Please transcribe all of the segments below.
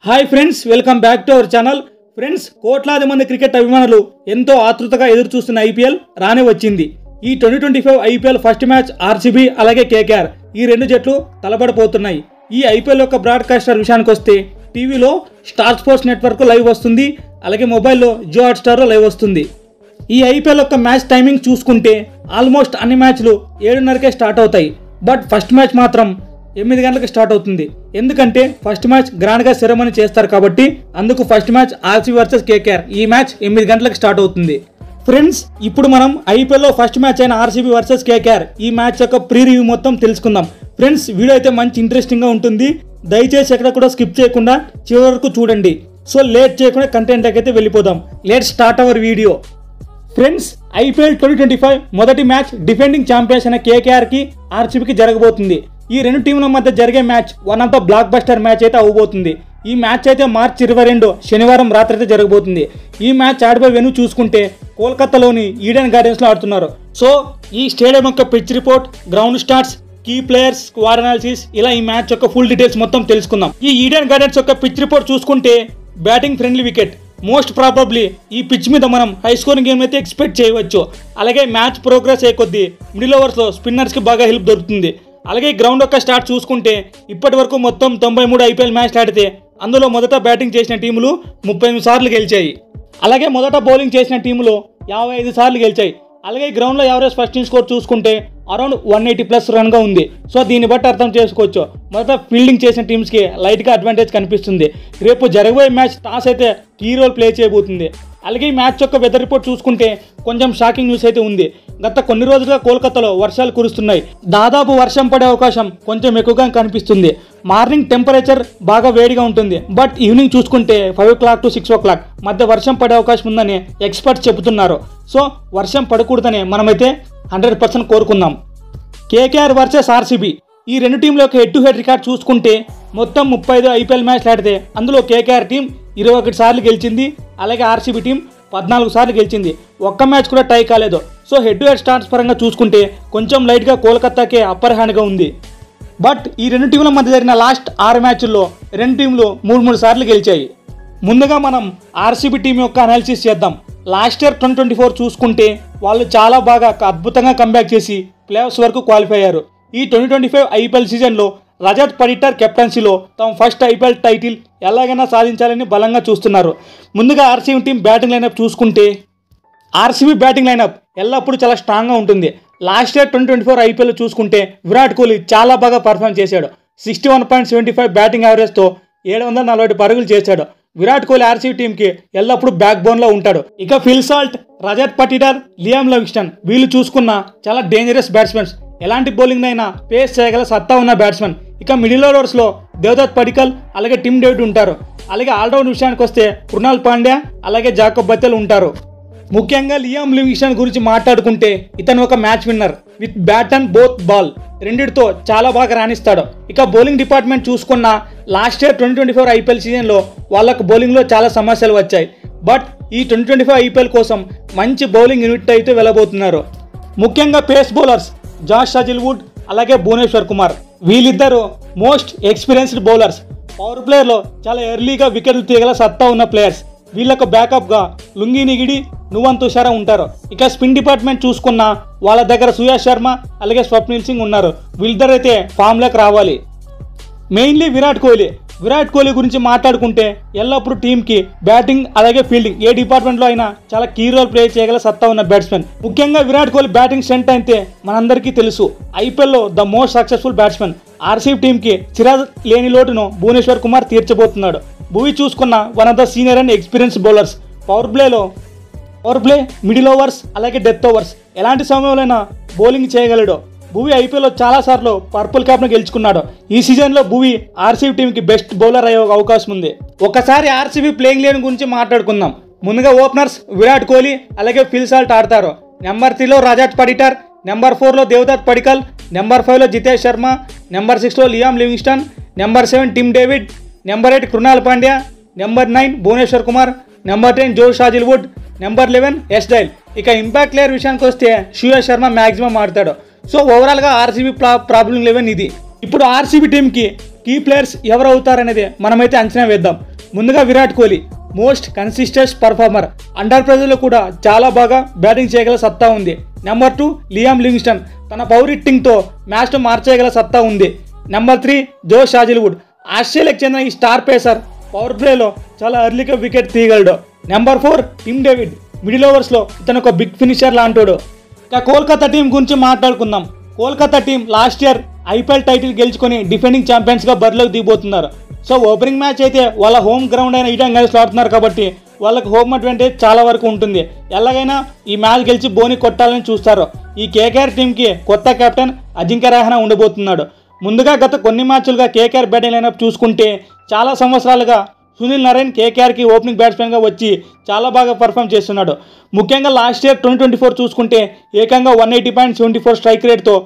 Hi friends, welcome back to our channel. Friends, కోట్లాది మంది cricket అభిమానులు ఎంతో ఆతృతగా ఎదురు చూస్తున్న ఐపీఎల్ రానే వచ్చింది. ఈ 2025 ఐపీఎల్ ఫస్ట్ మ్యాచ్ ఆర్సీబీ అలాగే కేకేఆర్ ఈ రెండు జట్లు తలపడిపోతున్నాయి. ఈ ఐపీఎల్ యొక్క బ్రాడ్కాస్టర్ విషయానికి వస్తే టీవీలో స్టార్ స్పోర్ట్స్ నెట్వర్క్ లైవ్ వస్తుంది, అలాగే మొబైల్లో జియో హాట్స్టార్లో లైవ్ వస్తుంది. ఈ ఐపీఎల్ యొక్క మ్యాచ్ టైమింగ్ చూసుకుంటే ఆల్మోస్ట్ అన్ని మ్యాచ్లు 7:30కే స్టార్ట్ అవుతాయి. బట్ ఫస్ట్ మ్యాచ్ మాత్రం 8 గంటలకు స్టార్ట్ అవుతుంది. ఎందుకంటే ఫస్ట్ మ్యాచ్ గ్రాండ్గా సెరమనీ చేస్తారు కాబట్టి అందుకు first match RCB versus KKR ఈ మ్యాచ్ 8 గంటలకు స్టార్ట్ అవుతుంది. ఫ్రెండ్స్, ఇప్పుడు మనం ఐపీఎల్లో ఫస్ట్ మ్యాచ్ అయిన ఆర్సీబీ వర్సెస్ కేకేఆర్ ఈ మ్యాచ్ యొక్క ప్రీ రివ్యూ మొత్తం తెలుసుకుందాం. ఫ్రెండ్స్, వీడియో అయితే మంచి ఇంట్రెస్టింగ్గా ఉంటుంది. దయచేసి ఎక్కడ కూడా స్కిప్ చేయకుండా చివరి వరకు చూడండి. సో లేట్ చేయకుండా కంటెంట్ అయితే వెళ్ళిపోదాం. Let start our video. Friends, IPL 2025 మొదటి మ్యాచ్ డిఫెండింగ్ ఛాంపియన్స్ అయిన కేకేఆర్కి ఆర్సీబీకి జరగబోతుంది. ఈ రెండు టీంల మధ్య జరిగే match one of the block buster match అయితే అవ్వబోతుంది. ఈ మ్యాచ్ అయితే మార్చి 22 శనివారం రాత్రి అయితే జరగబోతుంది. ఈ మ్యాచ్ ఆడిపై వెను చూసుకుంటే కోల్కతాలోని ఈడెన్ గార్డెన్స్లో ఆడుతున్నారు. సో ఈ స్టేడియం యొక్క pitch report, ground stats, key players, squad analysis, ఇలా ఈ మ్యాచ్ యొక్క ఫుల్ డీటెయిల్స్ మొత్తం తెలుసుకుందాం. ఈ ఈడెన్ గార్డెన్స్ యొక్క పిచ్ రిపోర్ట్ చూసుకుంటే batting friendly wicket, most probably ఈ పిచ్ మీద మనం హై స్కోరింగ్ గేమ్ అయితే ఎక్స్పెక్ట్ చేయవచ్చు. అలాగే మ్యాచ్ ప్రోగ్రెస్ అయ్యే కొద్దీ మిడిల్ ఓవర్స్లో స్పిన్నర్స్కి బాగా హెల్ప్ దొరుకుతుంది. అలాగే గ్రౌండ్ యొక్క స్టార్ట్ చూసుకుంటే ఇప్పటి వరకు మొత్తం 93 ఐపీఎల్ మ్యాచ్ ఆడితే అందులో మొదట బ్యాటింగ్ చేసిన టీములు 38 సార్లు గెలిచాయి. అలాగే మొదట బౌలింగ్ చేసిన టీములు 55 సార్లు గెలిచాయి. అలాగే గ్రౌండ్లో యావరేజ్ ఫస్ట్ ఇన్ స్కోర్ చూసుకుంటే అరౌండ్ 180+ రన్గా ఉంది. సో దీన్ని బట్టి అర్థం చేసుకోవచ్చు మొదట ఫీల్డింగ్ చేసిన టీమ్స్కి లైట్గా అడ్వాంటేజ్ కనిపిస్తుంది. రేపు జరగబోయే మ్యాచ్ టాస్ అయితే కీ రోల్ ప్లే చేయబోతుంది. అలాగే ఈ మ్యాచ్ యొక్క వెదర్ రిపోర్ట్ చూసుకుంటే కొంచెం షాకింగ్ న్యూస్ అయితే ఉంది. గత కొన్ని రోజులుగా కోల్కతాలో వర్షాలు కురుస్తున్నాయి. దాదాపు వర్షం పడే అవకాశం కొంచెం ఎక్కువగా కనిపిస్తుంది. మార్నింగ్ టెంపరేచర్ బాగా వేడిగా ఉంటుంది. బట్ ఈవినింగ్ చూసుకుంటే 5 o'clock to 6 o'clock మధ్య వర్షం పడే అవకాశం ఉందని ఎక్స్పర్ట్స్ చెబుతున్నారు. సో వర్షం పడకూడదని మనమైతే 100% కోరుకుందాం. కేకేఆర్ వర్సెస్ ఆర్సీబీ ఈ రెండు టీంల యొక్క హెడ్ టు హెడ్ రికార్డ్ చూసుకుంటే మొత్తం 35 ఐపీఎల్ మ్యాచ్లు ఆడితే అందులో కేకేఆర్ టీం 21 సార్లు గెలిచింది. అలాగే ఆర్సీబీ టీం 14 సార్లు గెలిచింది. ఒక్క మ్యాచ్ కూడా టై కాలేదు. So head to head starts పరంగా చూసుకుంటే కొంచెం లైట్గా కోల్కతాకే అప్పర్ హ్యాండ్గా ఉంది. బట్ ఈ రెండు టీంల మధ్య జరిగిన లాస్ట్ 6 మ్యాచ్ల్లో రెండు టీంలు 3 సార్లు గెలిచాయి. ముందుగా మనం ఆర్సీబీ టీం యొక్క అనాలిసిస్ చేద్దాం. లాస్ట్ ఇయర్ 2024 చూసుకుంటే వాళ్ళు చాలా బాగా అద్భుతంగా కంబ్యాక్ చేసి ప్లే ఆఫ్స్ వరకు క్వాలిఫై అయ్యారు. ఈ 2025 ఐపీఎల్ సీజన్లో రజత్ పడిటర్ కెప్టెన్సీలో తమ ఫస్ట్ ఐపీఎల్ టైటిల్ ఎలాగైనా సాధించాలని బలంగా చూస్తున్నారు. ముందుగా ఆర్సీబీ టీం బ్యాటింగ్ లైనప్ చూసుకుంటే ఆర్సీబీ బ్యాటింగ్ లైనప్ ఎల్లప్పుడూ చాలా స్ట్రాంగ్గా ఉంటుంది. లాస్ట్ ఇయర్ 2024 ఐపీఎల్ చూసుకుంటే విరాట్ కోహ్లీ చాలా బాగా పర్ఫామ్ చేశాడు. 61.75 బ్యాటింగ్ యావరేజ్తో 740 పరుగులు చేశాడు. విరాట్ కోహ్లీ ఆర్సీబీ టీంకి ఎల్లప్పుడూ బ్యాక్ బోన్లో ఉంటాడు. ఇక Phil Salt, Rajat Patidar, Liam Livingstone వీళ్ళు చూసుకున్న చాలా డేంజరస్ బ్యాట్స్మెన్స్. ఎలాంటి బౌలింగ్ అయినా పేస్ చేయగల సత్తా ఉన్న బ్యాట్స్మెన్. ఇక మిడిల్ ఓవర్స్లో దేవదత్ పడికల్ అలాగే టిమ్ డేవిడ్ ఉంటారు. అలాగే ఆల్రౌండ్ విషయానికి వస్తే కృణాల్ పాండ్యా అలాగే జాకబ్ బత్తెల్ ఉంటారు. ముఖ్యంగా లియామ్ లివింగ్స్టన్ గురించి మాట్లాడుకుంటే ఇతను ఒక match winner with bat and both ball రెండిటితో చాలా బాగా రాణిస్తాడు. ఇక బౌలింగ్ డిపార్ట్మెంట్ చూసుకున్న లాస్ట్ ఇయర్ 2024 ఐపీఎల్ సీజన్లో వాళ్ళకు బౌలింగ్లో చాలా సమస్యలు వచ్చాయి. బట్ ఈ 2025 ఐపీఎల్ కోసం మంచి బౌలింగ్ యూనిట్ అయితే వెళ్ళబోతున్నారు. ముఖ్యంగా పేస్ బౌలర్స్ జాష్ హజిల్వుడ్ అలాగే భువనేశ్వర్ కుమార్ వీళ్ళిద్దరూ మోస్ట్ ఎక్స్పీరియన్స్డ్ బౌలర్స్. పవర్ ప్లేయర్లో చాలా ఎర్లీగా వికెట్లు తీయగల సత్తా ఉన్న ప్లేయర్స్. వీళ్ళకు బ్యాకప్గా లుంగి నిగిడి, నువన్ తుషారా ఉంటారు. ఇక స్పిన్ డిపార్ట్మెంట్ చూసుకున్న వాళ్ళ దగ్గర సుయాష్ శర్మ అలాగే స్వప్నిల్ సింగ్ ఉన్నారు. వీళ్ళిద్దరైతే ఫామ్లోకి రావాలి. మెయిన్లీ విరాట్ కోహ్లీ గురించి మాట్లాడుకుంటే ఎల్లప్పుడూ టీంకి బ్యాటింగ్ అలాగే ఫీల్డింగ్ ఏ డిపార్ట్మెంట్లో అయినా చాలా కీ రోల్ ప్లే చేయగల సత్తా ఉన్న బ్యాట్స్మెన్. ముఖ్యంగా విరాట్ కోహ్లీ బ్యాటింగ్ స్ట్రెంత్ అయితే మనందరికీ తెలుసు. ఐపీఎల్లో the most successful batsmen. RCB టీంకి సిరాజ్ లేని లోటును భువనేశ్వర్ కుమార్ తీర్చబోతున్నాడు. భువి చూసుకున్న one of the senior and experience bowlers. Power play, middle overs అలాగే డెత్ ఓవర్స్ ఎలాంటి సమయంలోనైనా బౌలింగ్ చేయగలడు. భువి ఐపీఎల్లో చాలాసార్లు పర్పుల్ క్యాప్ను గెలుచుకున్నాడు. ఈ సీజన్లో భువి ఆర్సీబీ టీంకి బెస్ట్ బౌలర్ అయ్యే అవకాశం ఉంది. ఒకసారి ఆర్సీబీ ప్లేయింగ్ లెవెన్ గురించి మాట్లాడుకుందాం. ముందుగా ఓపెనర్స్ విరాట్ కోహ్లీ అలాగే ఫిల్ సాల్ట్ ఆడతారు. నెంబర్ 3లో రజత్ పడిటర్, నెంబర్ 4లో దేవదత్ పడికల్, నెంబర్ 5లో జితేష్ శర్మ, నెంబర్ 6లో Liam Livingstone, number 7 Tim David, number 8 Krunal Pandya, number 9 Bhuvneshwar Kumar, number 10 Josh Hazlewood, number 11 Yash Dayal. ఇక ఇంపాక్ట్ ప్లేయర్ విషయానికి వస్తే సుయాష్ శర్మ మ్యాక్సిమం ఆడతాడు. సో ఓవరాల్గా ఆర్సీబీ ప్రాబ్లం 11 ఇది. ఇప్పుడు ఆర్సీబీ టీంకి కీ ప్లేయర్స్ ఎవరు అవుతారనేది మనమైతే అంచనా వేద్దాం. ముందుగా Virat Kohli most consistent performer, under ప్రెజర్లో కూడా చాలా బాగా బ్యాటింగ్ చేయగల సత్తా ఉంది. నెంబర్ 2 లియామ్ లివింగ్స్టన్, తన పవర్ హిట్టింగ్తో మ్యాచ్ను మార్చేయగల సత్తా ఉంది. నెంబర్ 3 జోష్ హాజిల్వుడ్, ఆస్ట్రేలియాకి చెందిన ఈ స్టార్ పేసర్ పవర్ ప్లేలో చాలా ఎర్లీగా వికెట్ తీయగలడు. నెంబర్ 4 టిమ్ డేవిడ్, మిడిల్ ఓవర్స్లో ఇతను ఒక బిగ్ ఫినిషర్ లాంటోడు. ఇక కోల్కతా టీం గురించి మాట్లాడుకుందాం. Kolkata team last year IPL title గెలుచుకొని డిఫెండింగ్ ఛాంపియన్స్గా బరిలోకి దిగిపోతున్నారు. సో ఓపెనింగ్ మ్యాచ్ అయితే వాళ్ళ హోమ్ గ్రౌండ్ అయిన ఈడెన్ గార్డెన్స్లో ఆడుతున్నారు కాబట్టి వాళ్ళకి హోమ్ అడ్వాంటేజ్ చాలా వరకు ఉంటుంది. ఎలాగైనా ఈ మ్యాచ్ గెలిచి బోని కొట్టాలని చూస్తారు. ఈ కేకేఆర్ టీంకి కొత్త కెప్టెన్ అజింక్య రహానే ఉండబోతున్నాడు. ముందుగా గత కొన్ని మ్యాచ్లుగా కేకేఆర్ బ్యాటింగ్ లైనప్ చూసుకుంటే చాలా సంవత్సరాలుగా సునీల్ నరైన్ కేకేఆర్కి ఓపెనింగ్ బ్యాట్స్మెన్గా వచ్చి చాలా బాగా పర్ఫామ్ చేస్తున్నాడు. ముఖ్యంగా లాస్ట్ ఇయర్ 2024 చూసుకుంటే ఏకంగా 180.74 స్ట్రైక్ రేట్తో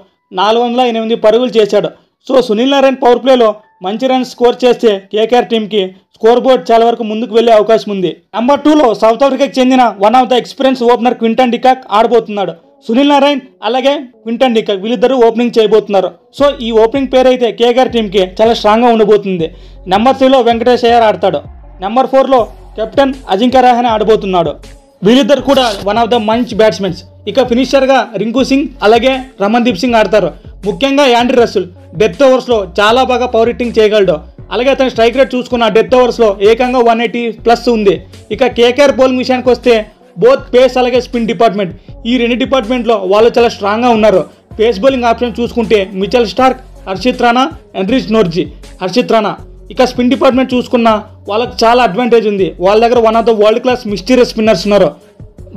408 పరుగులు చేశాడు. సో సునీల్ నరైన్ పవర్ ప్లేలో మంచి రన్స్ స్కోర్ చేస్తే కేకేఆర్ టీంకి స్కోర్ బోర్డ్ చాలా వరకు ముందుకు వెళ్లే అవకాశం ఉంది. నెంబర్ 2లో సౌత్ ఆఫ్రికాకి చెందిన one of the experience opener Quinton de Kock ఆడబోతున్నాడు. సునీల్ నరైన్ అలాగే క్వింటన్ డికాక్ వీళ్ళిద్దరూ ఓపెనింగ్ చేయబోతున్నారు. సో ఈ ఓపెనింగ్ పేరు అయితే కేకేఆర్ టీంకి చాలా స్ట్రాంగ్గా ఉండబోతుంది. నెంబర్ 3లో వెంకటేష్ అయ్యర్ ఆడతాడు. నెంబర్ 4లో కెప్టెన్ అజింక్య రహానే ఆడబోతున్నాడు. వీళ్ళిద్దరు కూడా వన్ ఆఫ్ ద మంచి బ్యాట్స్మెన్స్. ఇక ఫినిషర్గా రింకు సింగ్ అలాగే రమన్దీప్ సింగ్ ఆడతారు. ముఖ్యంగా యాండ్రీ రసెల్ డెత్ ఓవర్స్లో చాలా బాగా పవర్ హిట్టింగ్ చేయగలడు. అలాగే అతని స్ట్రైక్ రేట్ చూసుకున్న డెత్ ఓవర్స్లో ఏకంగా 180+ ఉంది. ఇక కేకేఆర్ బౌలింగ్ విషయానికి వస్తే బోత్ పేస్ అలాగే స్పిన్ డిపార్ట్మెంట్, ఈ రెండు డిపార్ట్మెంట్లో వాళ్ళు చాలా స్ట్రాంగ్గా ఉన్నారు. పేస్ బౌలింగ్ ఆప్షన్ చూసుకుంటే మిచెల్ స్టార్క్, హర్షిత్ రాణా, ఎండ్రిచ్ నోర్జీ, హర్షిత్ రాణా. ఇక స్పిన్ డిపార్ట్మెంట్ చూసుకున్న వాళ్ళకి చాలా అడ్వాంటేజ్ ఉంది. వాళ్ళ దగ్గర one of the world class mysterious spinners ఉన్నారు.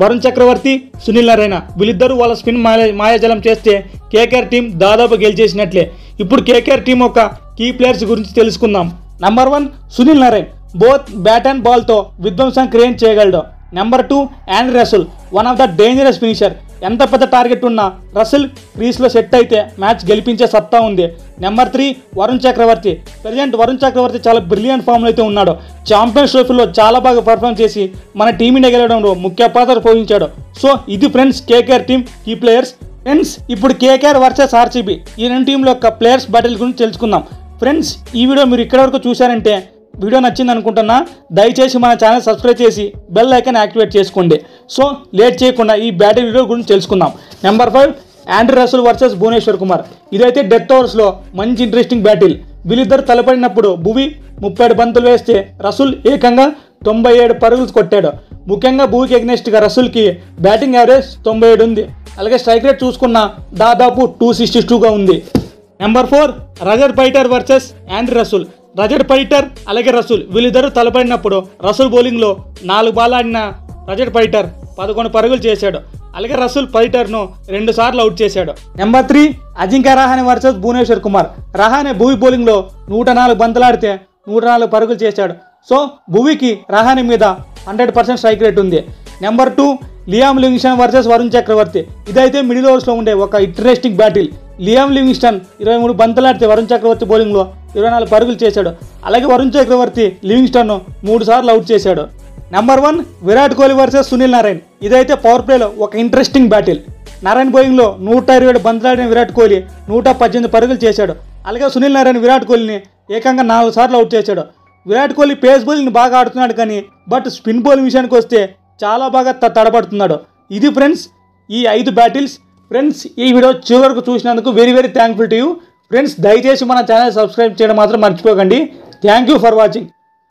వరుణ్ చక్రవర్తి, సునీల్ నరైన్ వీళ్ళిద్దరూ వాళ్ళ స్పిన్ మాయాజలం చేస్తే కేకేఆర్ టీం దాదాపు గెలిచేసినట్లే. ఇప్పుడు కేకేఆర్ టీం యొక్క కీ ప్లేయర్స్ గురించి తెలుసుకుందాం. Number 1 Sunil Narine, both bat and బాల్తో విధ్వంసం క్రియేట్ చేయగలడు. Number 2 Andre Russell, one of the dangerous finisher. ఎంత పెద్ద టార్గెట్ ఉన్నా రసెల్ క్రీస్లో సెట్ అయితే మ్యాచ్ గెలిపించే సత్తా ఉంది. నెంబర్ 3 వరుణ్ చక్రవర్తి. ప్రజెంట్ వరుణ్ చక్రవర్తి చాలా బ్రిలియంట్ ఫామ్లో అయితే ఉన్నాడు. ఛాంపియన్స్ ట్రోఫీలో చాలా బాగా పర్ఫామ్ చేసి మన టీమిండియా గెలవడంలో ముఖ్య పాత్ర పోషించాడు. సో ఇది friends KKR team key players. Friends ఇప్పుడు కేకేఆర్ వర్సెస్ ఆర్సీబీ ఈ రెండు టీంల యొక్క ప్లేయర్స్ బ్యాటిల్ గురించి తెలుసుకుందాం. ఫ్రెండ్స్ ఈ వీడియో మీరు ఇక్కడ వరకు చూశారంటే వీడియో నచ్చింది అనుకుంటున్నా. దయచేసి మన ఛానల్ సబ్స్క్రైబ్ చేసి బెల్ ఐకాన్ యాక్టివేట్ చేసుకోండి. సో లేట్ చేయకుండా ఈ బ్యాటింగ్ వీడియో గురించి తెలుసుకుందాం. Number 5 Andre Russell versus Bhuvneshwar Kumar. ఇదైతే డెత్ ఓవర్స్లో మంచి ఇంట్రెస్టింగ్ బ్యాటిల్. వీళ్ళిద్దరు తలపడినప్పుడు భువి 37 బంతులు వేస్తే రసూల్ ఏకంగా 97 పరుగులు కొట్టాడు. ముఖ్యంగా భువికి ఎగ్నెస్ట్గా రసూల్కి బ్యాటింగ్ యావరేజ్ 97 ఉంది. అలాగే స్ట్రైక్ రేట్ చూసుకున్న దాదాపు 262గా ఉంది. Number 4 Rajat Patidar versus Andre Russell. Rajat Patidar అలాగే రసూల్ వీళ్ళిద్దరూ తలపడినప్పుడు రసూల్ బౌలింగ్లో 4 బాల్ ఆడిన రజత్ పడిటర్ 11 పరుగులు చేశాడు. అలాగే రసూల్ పడిటర్ను 2 సార్లు అవుట్ చేశాడు. Number 3 Ajinkya Rahane versus Bhuvneshwar Kumar. రహానే భువి బౌలింగ్లో 104 బంతులాడితే 104 పరుగులు చేశాడు. సో భువికి రహానే మీద 100% స్ట్రైక్ రేట్ ఉంది. Number 2 Liam Livingstone versus Varun Chakravarthy. ఇదైతే మిడిల్ ఓవర్స్లో ఉండే ఒక ఇంట్రెస్టింగ్ బ్యాటిల్. లియామ్ లివింగ్స్టన్ 23 బంతులాడితే వరుణ్ చక్రవర్తి బౌలింగ్లో 24 పరుగులు చేశాడు. అలాగే వరుణ్ చక్రవర్తి లివింగ్స్టన్ను 3 సార్లు అవుట్ చేశాడు. Number 1 Virat Kohli versus Sunil Narine. ఇదైతే పవర్ ప్లేలో ఒక ఇంట్రెస్టింగ్ బ్యాటిల్. నరైన్ బౌలింగ్లో 127 బంతులాడిన విరాట్ కోహ్లీ 118 పరుగులు చేశాడు. అలాగే సునీల్ నరైన్ విరాట్ కోహ్లీని ఏకంగా 4 సార్లు అవుట్ చేశాడు. విరాట్ కోహ్లీ పేస్ బౌలింగ్ బాగా ఆడుతున్నాడు కానీ బట్ స్పిన్ బౌలింగ్ విషయానికి వస్తే చాలా బాగా తడబడుతున్నాడు. ఇది ఫ్రెండ్స్ ఈ 5 బ్యాటిల్స్. ఫ్రెండ్స్ ఈ వీడియో చివరకు చూసినందుకు very thankful to you. Friends దయచేసి మన ఛానల్ సబ్స్క్రైబ్ చేయడం మాత్రం మర్చిపోకండి. Thank you for watching.